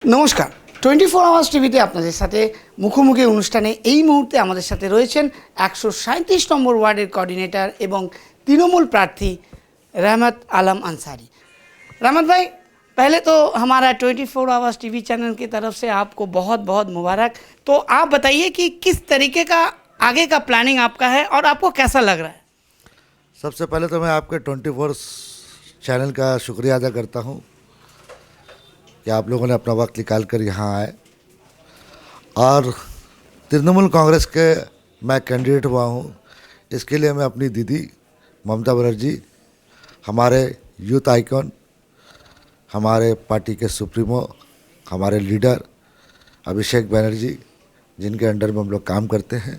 নমস্কার 24 আওয়ার্স টিভিতে আপনাদের সাথে মুখোমুখি অনুষ্ঠানে এই মুহূর্তে আমাদের সাথে রয়েছেন 137 নম্বর ওয়ার্ডের কোঅর্ডিনেটর এবং तृणमूल प्रार्थी रहमत आलम अंसारी। रहमत भाई, पहले तो हमारा 24 आवर्स टीवी चैनल की तरफ से आपको बहुत बहुत मुबारक। तो आप बताइए कि किस तरीके का आगे का प्लानिंग आपका है और आपको कैसा लग रहा है? सबसे पहले तो मैं आपके 24 चैनल का शुक्रिया अदा करता हूँ कि आप लोगों ने अपना वक्त निकाल कर यहाँ आए। और तृणमूल कांग्रेस के मैं कैंडिडेट हुआ हूँ, इसके लिए मैं अपनी दीदी ममता बनर्जी, हमारे यूथ आइकॉन, हमारे पार्टी के सुप्रीमो, हमारे लीडर अभिषेक बनर्जी, जिनके अंडर में हम लोग काम करते हैं,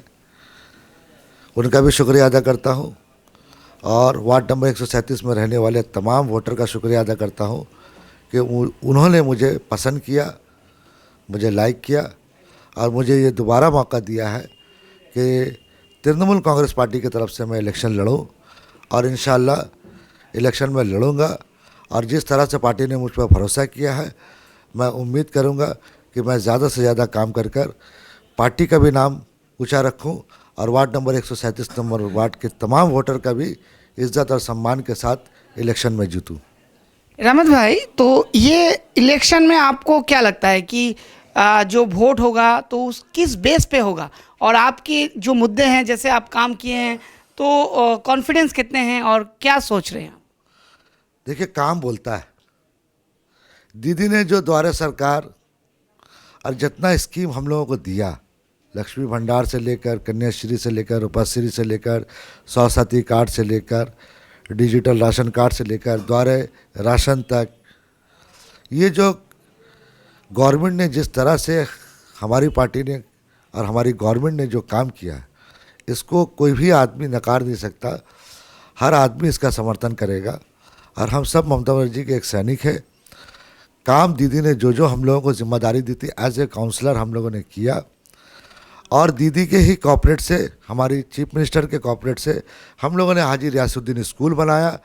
उनका भी शुक्रिया अदा करता हूँ। और वार्ड नंबर 137 में रहने वाले तमाम वोटर का शुक्रिया अदा करता हूँ कि उन्होंने मुझे पसंद किया, मुझे लाइक किया और मुझे ये दोबारा मौका दिया है कि तृणमूल कांग्रेस पार्टी की तरफ से मैं इलेक्शन लड़ूं। और इंशाअल्लाह इलेक्शन में लड़ूंगा। और जिस तरह से पार्टी ने मुझ पर भरोसा किया है, मैं उम्मीद करूंगा कि मैं ज़्यादा से ज़्यादा काम कर पार्टी का भी नाम ऊँचा रखूं और वार्ड नंबर 137 नंबर वार्ड के तमाम वोटर का भी इज़्ज़त और सम्मान के साथ इलेक्शन में जीतूँ। रहमत भाई, तो ये इलेक्शन में आपको क्या लगता है कि जो वोट होगा तो उस किस बेस पे होगा, और आपके जो मुद्दे हैं, जैसे आप काम किए हैं, तो कॉन्फिडेंस कितने हैं और क्या सोच रहे हैं आप? देखिए, काम बोलता है। दीदी ने जो द्वारा सरकार और जितना स्कीम हम लोगों को दिया, लक्ष्मी भंडार से लेकर, कन्याश्री से लेकर, रूपाश्री से लेकर, स्वसाथी कार्ड से लेकर, डिजिटल राशन कार्ड से लेकर, द्वारे राशन तक, ये जो गवर्नमेंट ने जिस तरह से हमारी पार्टी ने और हमारी गवर्नमेंट ने जो काम किया है, इसको कोई भी आदमी नकार नहीं सकता। हर आदमी इसका समर्थन करेगा और हम सब ममता बनर्जी के एक सैनिक है। काम दीदी ने जो हम लोगों को जिम्मेदारी दी थी एज ए काउंसलर हम लोगों ने किया। और दीदी के ही कॉर्पोरेट से, हमारी चीफ मिनिस्टर के कॉर्पोरेट से हम लोगों ने हाजी रियासुद्दीन स्कूल बनाया,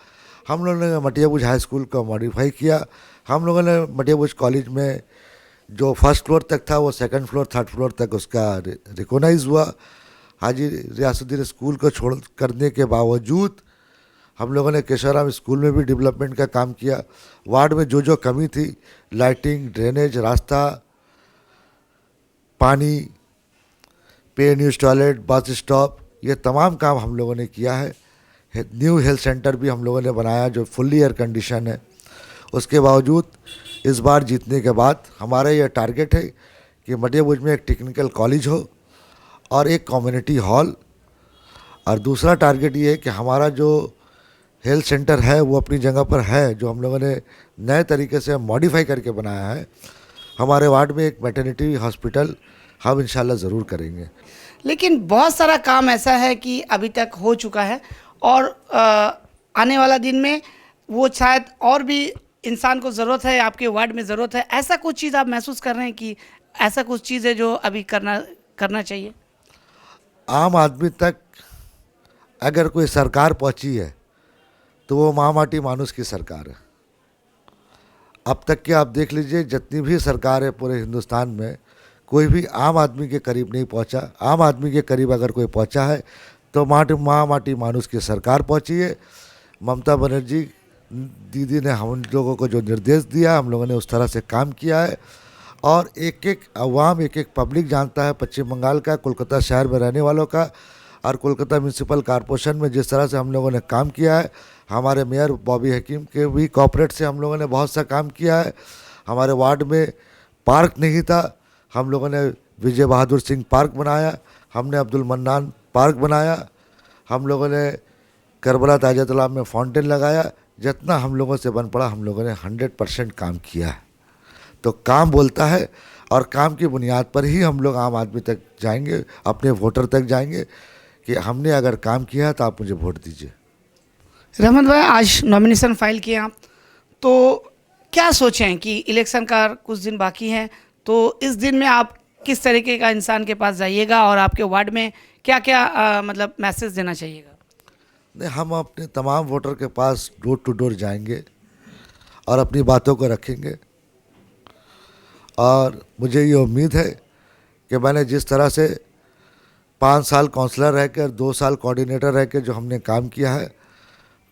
हम लोगों ने मटियाबुज हाई स्कूल को मॉडिफाई किया, हम लोगों ने मटियाबुज कॉलेज में जो फर्स्ट फ्लोर तक था वो सेकंड फ्लोर, थर्ड फ्लोर तक उसका रिकॉग्नाइज हुआ। हाजी रियासुद्दीन स्कूल को छोड़ करने के बावजूद हम लोगों ने केशवराम स्कूल में भी डेवलपमेंट का काम किया। वार्ड में जो कमी थी, लाइटिंग, ड्रेनेज, रास्ता, पानी, पे न्यूज़ टॉयलेट, बस स्टॉप, ये तमाम काम हम लोगों ने किया है। न्यू हेल्थ सेंटर भी हम लोगों ने बनाया जो फुल्ली एयर कंडीशन है। उसके बावजूद इस बार जीतने के बाद हमारा ये टारगेट है कि मटियाबुज में एक टेक्निकल कॉलेज हो और एक कम्युनिटी हॉल। और दूसरा टारगेट ये है कि हमारा जो हेल्थ सेंटर है वो अपनी जगह पर है, जो हम लोगों ने नए तरीके से मॉडिफाई करके बनाया है। हमारे वार्ड में एक मैटरनिटी हॉस्पिटल हम इंशाल्लाह ज़रूर करेंगे। लेकिन बहुत सारा काम ऐसा है कि अभी तक हो चुका है और आने वाला दिन में वो शायद और भी इंसान को ज़रूरत है, आपके वार्ड में ज़रूरत है। ऐसा कुछ चीज़ आप महसूस कर रहे हैं कि ऐसा कुछ चीज़ है जो अभी करना चाहिए? आम आदमी तक अगर कोई सरकार पहुंची है तो वो माटी मानुस की सरकार है। अब तक की आप देख लीजिए, जितनी भी सरकार है पूरे हिंदुस्तान में, कोई भी आम आदमी के करीब नहीं पहुंचा। आम आदमी के करीब अगर कोई पहुंचा है तो माटी मानुस की सरकार पहुंची है। ममता बनर्जी दीदी ने हम लोगों को जो निर्देश दिया, हम लोगों ने उस तरह से काम किया है। और एक एक अवाम, एक एक पब्लिक जानता है पश्चिम बंगाल का, कोलकाता शहर में रहने वालों का, और कोलकाता म्यूनसिपल कॉरपोरेशन में जिस तरह से हम लोगों ने काम किया है। हमारे मेयर बॉबी हकीम के भी कॉर्पोरेट से हम लोगों ने बहुत सा काम किया है। हमारे वार्ड में पार्क नहीं था, हम लोगों ने विजय बहादुर सिंह पार्क बनाया, हमने अब्दुल मन्नान पार्क बनाया, हम लोगों ने करबला ताजा तालाब में फाउंटेन लगाया। जितना हम लोगों से बन पड़ा हम लोगों ने 100% काम किया है। तो काम बोलता है और काम की बुनियाद पर ही हम लोग आम आदमी तक जाएंगे, अपने वोटर तक जाएंगे कि हमने अगर काम किया है तो आप मुझे वोट दीजिए। रहमत भाई, आज नॉमिनेशन फाइल किए आप, तो क्या सोचें कि इलेक्शन का कुछ दिन बाकी हैं, तो इस दिन में आप किस तरीके का इंसान के पास जाइएगा और आपके वार्ड में क्या क्या मतलब मैसेज देना चाहिएगा? नहीं, हम अपने तमाम वोटर के पास डोर टू डोर जाएंगे और अपनी बातों को रखेंगे। और मुझे ये उम्मीद है कि मैंने जिस तरह से 5 साल काउंसलर रह कर 2 साल कोऑर्डिनेटर रह कर जो हमने काम किया है,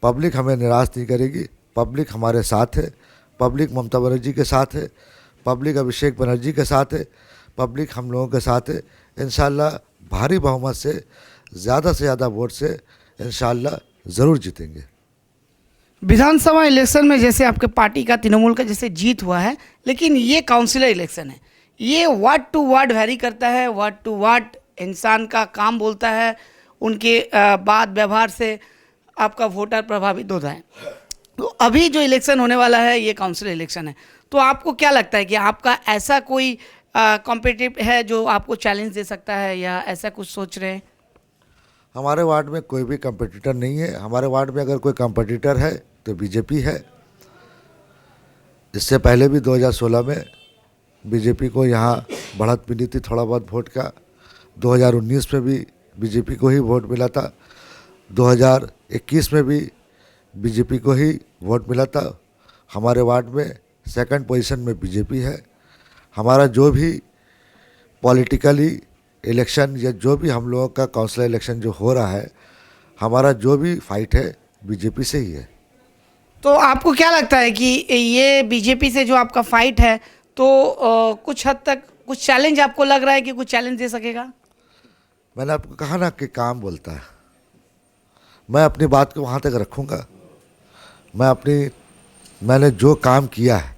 पब्लिक हमें निराश नहीं करेगी। पब्लिक हमारे साथ है, पब्लिक ममता बनर्जी के साथ है, पब्लिक अभिषेक बनर्जी के साथ है, पब्लिक हम लोगों के साथ है। इंशाल्लाह भारी बहुमत से ज़्यादा वोट से इंशाल्लाह ज़रूर जीतेंगे। विधानसभा इलेक्शन में जैसे आपके पार्टी का तृणमूल का जैसे जीत हुआ है, लेकिन ये काउंसिलर इलेक्शन है, ये वार्ड टू वार्ड वैरी करता है। वार्ड टू वार्ड इंसान का काम बोलता है, उनके बात व्यवहार से आपका वोटर प्रभावित होता है। तो अभी जो इलेक्शन होने वाला है ये काउंसिलर इलेक्शन है, तो आपको क्या लगता है कि आपका ऐसा कोई कॉम्पिटिटिव है जो आपको चैलेंज दे सकता है, या ऐसा कुछ सोच रहे हैं? हमारे वार्ड में कोई भी कंपटीटर नहीं है। हमारे वार्ड में अगर कोई कंपटीटर है तो बीजेपी है। इससे पहले भी 2016 में बीजेपी को यहाँ बढ़त मिली थी थोड़ा बहुत वोट का। 2019 में भी बीजेपी को ही वोट मिला था। 2021 में भी बीजेपी को ही वोट मिला था। हमारे वार्ड में सेकंड पोजीशन में बीजेपी है। हमारा जो भी पॉलिटिकली इलेक्शन या जो भी हम लोगों का काउंसिलर इलेक्शन जो हो रहा है, हमारा जो भी फाइट है बीजेपी से ही है। तो आपको क्या लगता है कि ये बीजेपी से जो आपका फाइट है, तो कुछ हद तक कुछ चैलेंज आपको लग रहा है कि कुछ चैलेंज दे सकेगा? मैंने आपको कहा ना कि काम बोलता है। मैं अपनी बात को वहाँ तक रखूँगा। मैंने जो काम किया है,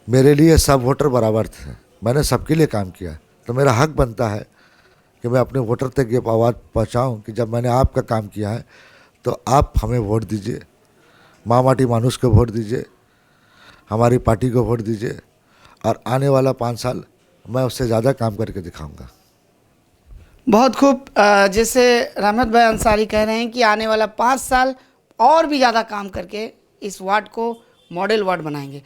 मेरे लिए सब वोटर बराबर थे। मैंने सबके लिए काम किया, तो मेरा हक बनता है कि मैं अपने वोटर तक ये आवाज़ पहुँचाऊँ कि जब मैंने आपका काम किया है तो आप हमें वोट दीजिए, माँ माटी मानुष को वोट दीजिए, हमारी पार्टी को वोट दीजिए, और आने वाला 5 साल मैं उससे ज़्यादा काम करके दिखाऊंगा। बहुत खूब। जैसे रहमत भाई अंसारी कह रहे हैं कि आने वाला 5 साल और भी ज़्यादा काम करके इस वार्ड को मॉडल वार्ड बनाएंगे।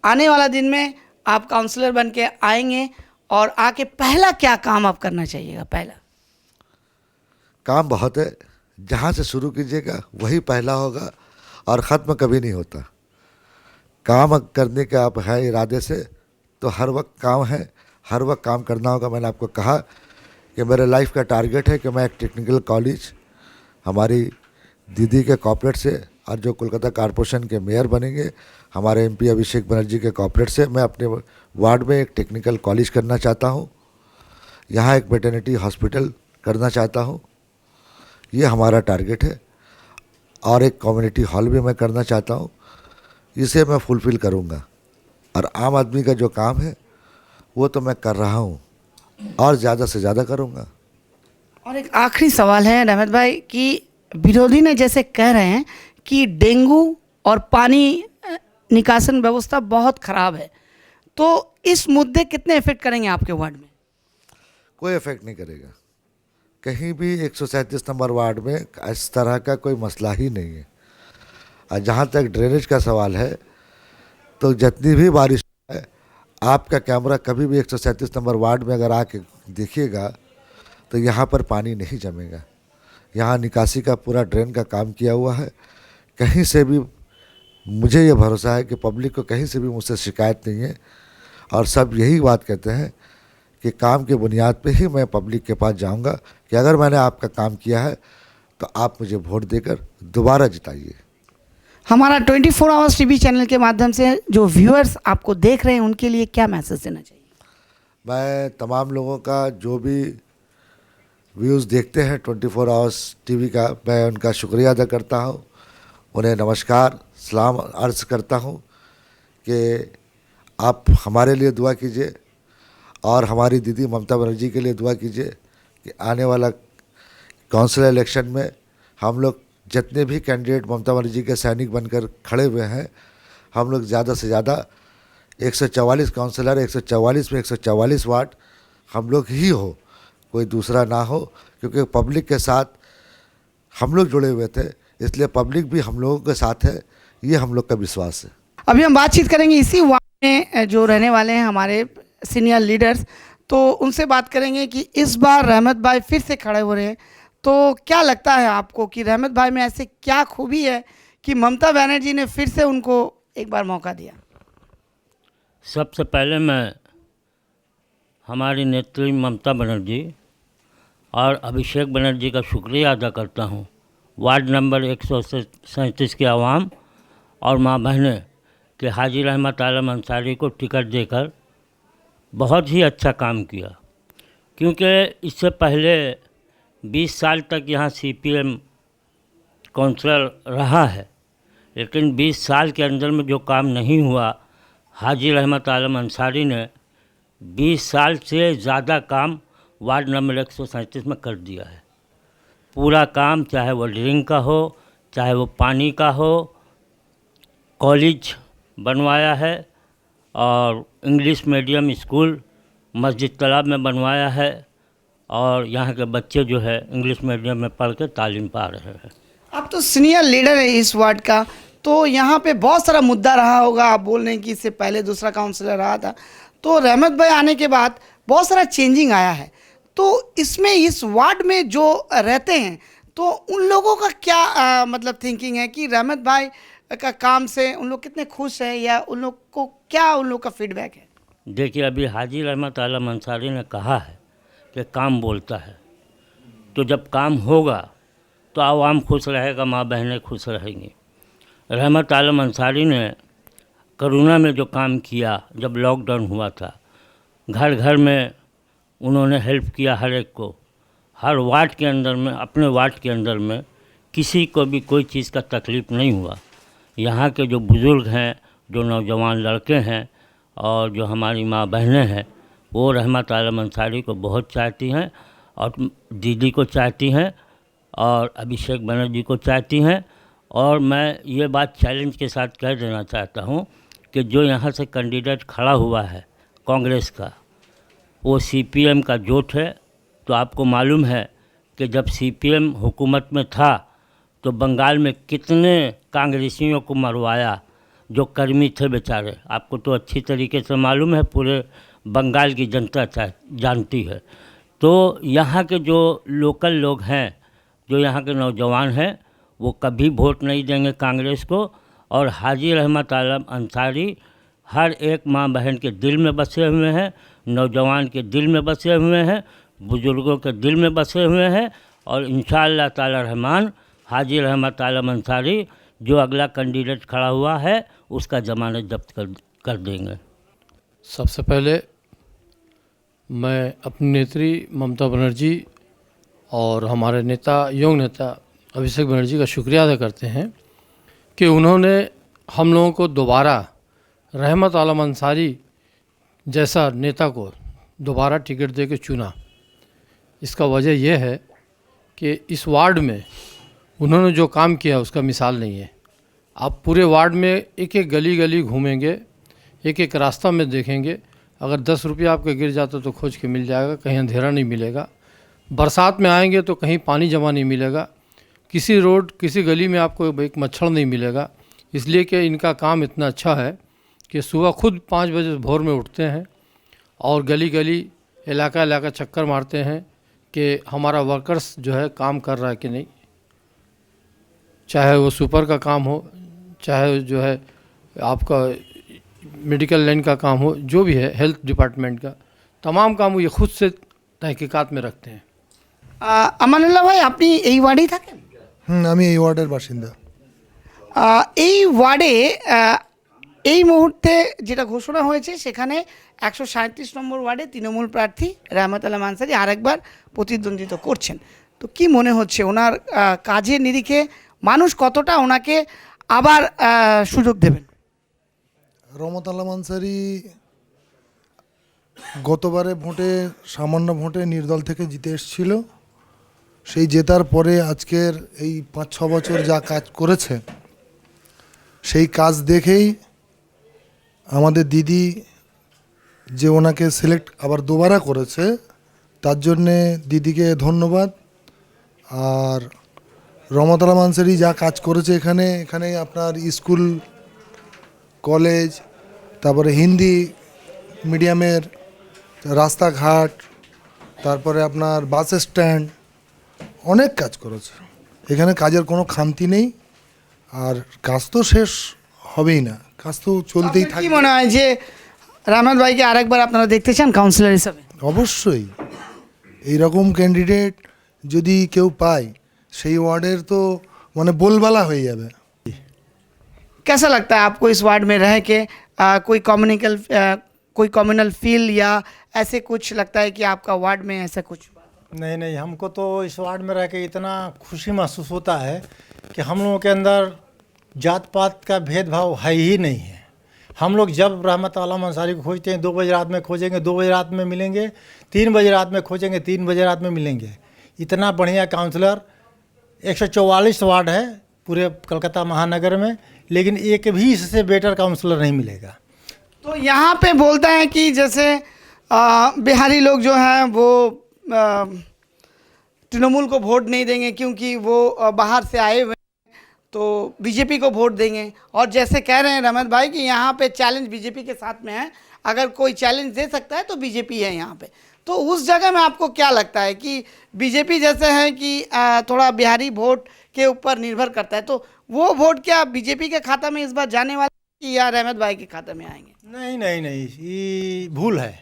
आने वाला दिन में आप काउंसलर बन के आएंगे, और आके पहला क्या काम आप करना चाहिएगा? पहला काम बहुत है, जहाँ से शुरू कीजिएगा वही पहला होगा और ख़त्म कभी नहीं होता। काम करने के आप है इरादे से तो हर वक्त काम है, हर वक्त काम करना होगा। मैंने आपको कहा कि मेरे लाइफ का टारगेट है कि मैं एक टेक्निकल कॉलेज हमारी दीदी के कॉर्पोरेट से, और जो कोलकाता कॉरपोरेशन के मेयर बनेंगे हमारे एमपी अभिषेक बनर्जी के कॉर्पोरेट से, मैं अपने वार्ड में एक टेक्निकल कॉलेज करना चाहता हूँ। यहाँ एक वेटरनिटी हॉस्पिटल करना चाहता हूँ, ये हमारा टारगेट है। और एक कम्युनिटी हॉल भी मैं करना चाहता हूँ, इसे मैं फुलफ़िल करूँगा। और आम आदमी का जो काम है वो तो मैं कर रहा हूँ और ज़्यादा से ज़्यादा करूँगा। और एक आखिरी सवाल है रहमत भाई कि विरोधी ने जैसे कह रहे हैं कि डेंगू और पानी निकासन व्यवस्था बहुत ख़राब है, तो इस मुद्दे कितने इफेक्ट करेंगे आपके वार्ड में? कोई इफेक्ट नहीं करेगा। कहीं भी 137 नंबर वार्ड में इस तरह का कोई मसला ही नहीं है। और जहाँ तक ड्रेनेज का सवाल है, तो जितनी भी बारिश है, आपका कैमरा कभी भी 137 नंबर वार्ड में अगर आके देखिएगा तो यहाँ पर पानी नहीं जमेगा। यहाँ निकासी का पूरा ड्रेन का काम किया हुआ है। कहीं से भी मुझे ये भरोसा है कि पब्लिक को कहीं से भी मुझसे शिकायत नहीं है, और सब यही बात कहते हैं कि काम के बुनियाद पे ही मैं पब्लिक के पास जाऊंगा कि अगर मैंने आपका काम किया है तो आप मुझे वोट देकर दोबारा जिताइए। हमारा 24 आवर्स टीवी चैनल के माध्यम से जो व्यूअर्स आपको देख रहे हैं उनके लिए क्या मैसेज देना चाहिए? मैं तमाम लोगों का जो भी व्यूज़ देखते हैं 24 आवर्स टीवी का, मैं उनका शुक्रिया अदा करता हूँ। उन्हें नमस्कार सलाम अर्ज़ करता हूँ कि आप हमारे लिए दुआ कीजिए और हमारी दीदी ममता बनर्जी के लिए दुआ कीजिए कि आने वाला काउंसिल इलेक्शन में हम लोग जितने भी कैंडिडेट ममता बनर्जी के सैनिक बनकर खड़े हुए हैं, हम लोग ज़्यादा से ज़्यादा 144 काउंसलर, 144 में 144 वार्ड हम लोग ही हो, कोई दूसरा ना हो, क्योंकि पब्लिक के साथ हम लोग जुड़े हुए थे, इसलिए पब्लिक भी हम लोगों के साथ है, ये हम लोग का विश्वास है। अभी हम बातचीत करेंगे इसी वार्ड में जो रहने वाले हैं हमारे सीनियर लीडर्स, तो उनसे बात करेंगे कि इस बार रहमत भाई फिर से खड़े हो रहे हैं, तो क्या लगता है आपको कि रहमत भाई में ऐसे क्या खूबी है कि ममता बनर्जी ने फिर से उनको एक बार मौका दिया? सबसे पहले मैं हमारी नेत्री ममता बनर्जी और अभिषेक बनर्जी का शुक्रिया अदा करता हूँ। वार्ड नंबर 137 के आवाम और माँ बहनें के हाजी रहमत आलम अंसारी को टिकट देकर बहुत ही अच्छा काम किया, क्योंकि इससे पहले 20 साल तक यहाँ CPM काउंसलर रहा है, लेकिन 20 साल के अंदर में जो काम नहीं हुआ, हाजी रहमत आलम अंसारी ने 20 साल से ज़्यादा काम वार्ड नंबर 137 में कर दिया है। पूरा काम, चाहे वो ड्रिंक का हो, चाहे वो पानी का हो, कॉलेज बनवाया है और इंग्लिश मीडियम स्कूल मस्जिद तालाब में बनवाया है और यहाँ के बच्चे जो है इंग्लिश मीडियम में पढ़ के तालीम पा रहे हैं। आप तो सीनियर लीडर है इस वार्ड का, तो यहाँ पे बहुत सारा मुद्दा रहा होगा। आप बोल रहे हैं कि इससे पहले दूसरा काउंसलर रहा था, तो रहमत भाई आने के बाद बहुत सारा चेंजिंग आया है। तो इसमें इस वार्ड में जो रहते हैं तो उन लोगों का क्या मतलब थिंकिंग है कि रहमत भाई का काम से उन लोग कितने खुश हैं, या उन लोग को क्या उन लोग का फीडबैक है? देखिए, अभी हाजी रहमत आलम अंसारी ने कहा है कि काम बोलता है, तो जब काम होगा तो आवाम खुश रहेगा, माँ बहनें खुश रहेंगी। रहमत आलम अंसारी ने कोरोना में जो काम किया, जब लॉकडाउन हुआ था, घर घर में उन्होंने हेल्प किया हर एक को। हर वार्ड के अंदर में, अपने वार्ड के अंदर में किसी को भी कोई चीज़ का तकलीफ़ नहीं हुआ। यहाँ के जो बुज़ुर्ग हैं, जो नौजवान लड़के हैं और जो हमारी माँ बहनें हैं, वो रहमत आलम अंसारी को बहुत चाहती हैं और दीदी को चाहती हैं और अभिषेक बनर्जी को चाहती हैं। और मैं ये बात चैलेंज के साथ कह देना चाहता हूँ कि जो यहाँ से कैंडिडेट खड़ा हुआ है कांग्रेस का, वो CPM का जोट है। तो आपको मालूम है कि जब CPM हुकूमत में था तो बंगाल में कितने कांग्रेसियों को मरवाया जो कर्मी थे बेचारे। आपको तो अच्छी तरीके से मालूम है, पूरे बंगाल की जनता जानती है। तो यहाँ के जो लोकल लोग हैं, जो यहाँ के नौजवान हैं, वो कभी वोट नहीं देंगे कांग्रेस को। और हाजी रहमत आलम अंसारी हर एक माँ बहन के दिल में बसे हुए हैं, नौजवान के दिल में बसे हुए हैं, बुज़ुर्गों के दिल में बसे हुए हैं। और इंशाअल्लाह ताला रहमान हाजी रहमत आलम अंसारी जो अगला कैंडिडेट खड़ा हुआ है उसका ज़मानत जब्त कर देंगे। सबसे पहले मैं अपनी नेत्री ममता बनर्जी और हमारे नेता, योंग नेता अभिषेक बनर्जी का शुक्रिया अदा करते हैं कि उन्होंने हम लोगों को दोबारा रहमत आलम अंसारी जैसा नेता को दोबारा टिकट दे के चुना। इसका वजह यह है कि इस वार्ड में उन्होंने जो काम किया उसका मिसाल नहीं है। आप पूरे वार्ड में एक एक गली गली घूमेंगे, एक एक रास्ता में देखेंगे, अगर 10 रुपया आपके गिर जाता तो खोज के मिल जाएगा, कहीं अंधेरा नहीं मिलेगा। बरसात में आएंगे तो कहीं पानी जमा नहीं मिलेगा, किसी रोड, किसी गली में आपको एक मच्छर नहीं मिलेगा। इसलिए कि इनका काम इतना अच्छा है कि सुबह खुद 5 बजे भोर में उठते हैं और गली गली, इलाका इलाका चक्कर मारते हैं कि हमारा वर्कर्स जो है काम कर रहा है कि नहीं। चाहे वो सुपर का काम हो, चाहे जो है आपका मेडिकल लाइन का काम हो, जो भी है हेल्थ डिपार्टमेंट का, तमाम काम ये खुद से तहकीकात में रखते हैं। আমানুল্লাহ ভাই, আপনি এই ওয়ার্ডেই থাকেন? আমি এই ওয়ার্ডের বাসিন্দা। এই ওয়ার্ডে এই মুহূর্তে যেটা ঘোষণা হয়েছে সেখানে 137 নম্বর ওয়ার্ডে তৃণমূল প্রার্থী रहमत आलम अंसारी আরেকবার প্রতিদ্বন্দ্বিতা করছেন। তো কি মনে হচ্ছে ওনার কাজের নিরিখে মানুষ কতটা ওনাকে আবার সুযোগ দেবেন? रहमत आलम अंसारी গতবারে ভোটে সামান্য ভোটে নির্দল থেকে জিতে এসেছিল। সেই জেতার পরে আজকের এই 5-6 বছর যা কাজ করেছে সেই কাজ দেখেই আমাদের দিদি যে ওনাকে সিলেক্ট আবার দুবারা করেছে, তার জন্যে দিদিকে ধন্যবাদ। আর रहमत आलम अंसारी যা কাজ করেছে এখানে আপনার স্কুল, কলেজ, তারপরে হিন্দি মিডিয়ামের রাস্তাঘাট, তারপরে আপনার বাস স্ট্যান্ড, অনেক কাজ করেছে। এখানে কাজের কোনো খামতি নেই, আর কাজ তো শেষ হবেই না, কাজ তো চলতেই আপনার কি থাকবে। মনে হয় যে रहमत ভাইকে আরেকবার আপনারা দেখতে চান কাউন্সিলর হিসাবে? অবশ্যই এইরকম ক্যান্ডিডেট যদি কেউ পায় সেই ওয়ার্ডের তো মানে बोलबाला হয়ে যাবে। कैसा लगता है आपको इस वार्ड में रह के कोई कम्युनल फील या ऐसे कुछ लगता है कि आपका वार्ड में ऐसा कुछ? नहीं नहीं, हमको तो इस वार्ड में रह के इतना खुशी महसूस होता है कि हम लोगों के अंदर जात पात का भेदभाव है ही नहीं है। हम लोग जब रहमत आलम अंसारी को खोजते हैं 2 बजे रात में खोजेंगे, 2 बजे रात में मिलेंगे, 3 बजे रात में खोजेंगे, 3 बजे रात में मिलेंगे। इतना बढ़िया काउंसलर 144 वार्ड है पूरे कलकत्ता महानगर में, लेकिन एक भी इससे बेटर काउंसलर नहीं मिलेगा। तो यहाँ पे बोलता है कि जैसे बिहारी लोग जो हैं वो तृणमूल को वोट नहीं देंगे क्योंकि वो बाहर से आए हुए हैं, तो बीजेपी को वोट देंगे। और जैसे कह रहे हैं रहमत भाई कि यहाँ पे चैलेंज बीजेपी के साथ में है, अगर कोई चैलेंज दे सकता है तो बीजेपी है यहाँ पे। तो उस जगह में आपको क्या लगता है कि बीजेपी जैसे है कि थोड़ा बिहारी वोट के ऊपर निर्भर करता है, तो वो वोट क्या बीजेपी के खाता में इस बार जाने वाले कि या रहमत भाई के खाते में आएंगे? नहीं नहीं नहीं, ये भूल है।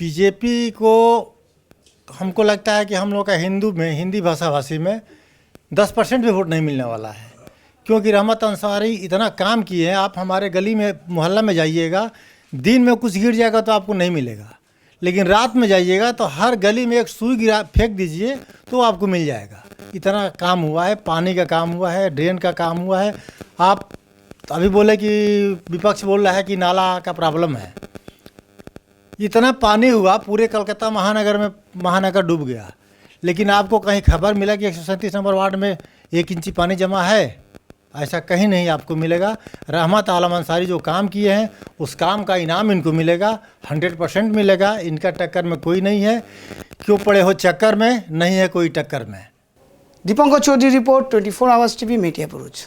बीजेपी को हमको लगता है कि हम लोग का हिंदी भाषा भाषी में 10% भी वोट नहीं मिलने वाला है, क्योंकि रहमत अंसारी इतना काम किए हैं। आप हमारे गली में मोहल्ला में जाइएगा, दिन में कुछ गिर जाएगा तो आपको नहीं मिलेगा, लेकिन रात में जाइएगा तो हर गली में एक सुई फेंक दीजिए तो आपको मिल जाएगा। इतना काम हुआ है, पानी का काम हुआ है, ड्रेन का काम हुआ है। आप अभी बोले कि विपक्ष बोल रहा है कि नाला का प्रॉब्लम है, इतना पानी हुआ पूरे कलकत्ता महानगर डूब गया, लेकिन आपको कहीं खबर मिला कि 137 नंबर वार्ड में 1 इंची पानी जमा है? ऐसा कहीं नहीं आपको मिलेगा। रहमत आलम अंसारी जो काम किए हैं उस काम का इनाम इनको मिलेगा, 100% मिलेगा। इनका टक्कर में कोई नहीं है। क्यों पड़े हो चक्कर में, नहीं है कोई टक्कर में। Deepankar Chaudhary report 24 hours TV media Bharuch.